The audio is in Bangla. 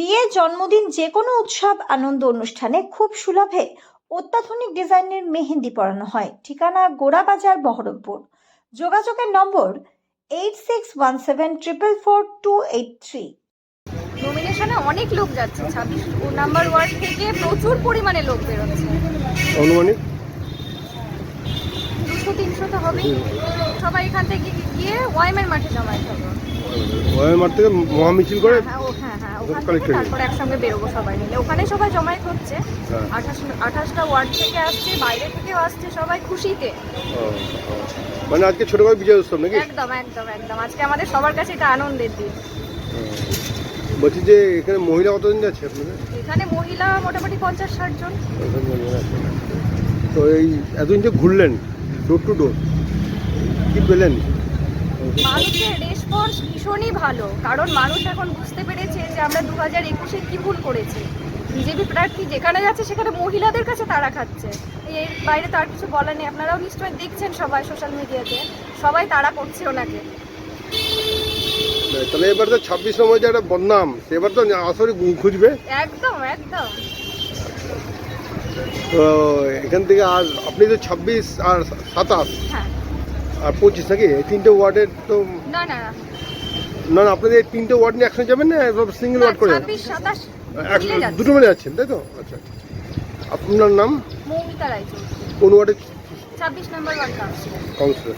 বিয়ে, জন্মদিন, যে কোনো উৎসব আনন্দ অনুষ্ঠানে খুব সুলভে অত্যাধুনিক ডিজাইনের মেহেন্দি পরানো হয়। ঠিকানা গোড়াবাজার, বহরমপুর। যোগাযোগের নম্বর 8617444283। নমিনেশনে অনেক লোক যাচ্ছে, 26 নাম্বার ওয়ার্ড থেকে প্রচুর পরিমাণে লোক বেরোচ্ছে। অনুমানিক 200-300 তো হবেই। সবাই এখান থেকে গিয়ে ওয়াইমের মাঠে জমায়েত হবে। ওই মাঠ থেকে মহামিছিল করে হ্যাঁ, ওখান থেকে তারপরে একসঙ্গে বেরোবো সবাই মিলে। ওখানে সবাই জমায়েত হচ্ছে। 28টা ওয়ার্ড থেকে আসছে, বাইরে থেকেও আসছে, সবাই খুশিতে। মানে আজকে ছোটখাটো বিজয় উৎসব নাকি? একদম একদম একদম আজকে আমাদের সবার কাছে এটা আনন্দের দিন। বলছি যে এখানে মহিলা কতদিন যাচ্ছে আপনাদের? এখানে মহিলা মোটামুটি 50-60 জন। তো এই এতদিন যে ঘুরলেন ডোর টু ডোর, কি পেলেন? মানুষের রেসপন্স ভীষণই ভালো, কারণ মানুষ এখন বুঝতে পেরেছে যে আমরা 2021-এ কি ভুল করেছি। বিজেপি প্রার্থী যেখানে যাচ্ছে সেখানে মহিলাদের কাছে তাড়া খাচ্ছে, এর বাইরে তার কিছু বলার নেই। আপনারাও নিশ্চয়ই দেখছেন সবাই সোশ্যাল মিডিয়াতে, সবাই তাড়া করছে ওনাকে। তাহলে এবার তো 26 নম্বর যে একটা বদনাম, এবার তো আসলে খুঁজবে। একদম একদম। তো এখান থেকে আর আপনি তো 26 আর 27 হ্যাঁ, আর 25 নাকি, এই তিনটে ওয়ার্ডের তো না না না আপনাদের এই তিনটে ওয়ার্ড নিয়ে একসঙ্গে যাবেন না সিঙ্গেল ওয়ার্ড করে? 26-27 দুটো মিলে যাচ্ছেন তাই তো? আচ্ছা, আপনার নাম? মৌমিতা রায়চৌধুরী, কোন ওয়ার্ডে? 26 নম্বর ওয়ার্ড কাউন্সিলর। কাউন্সিলর।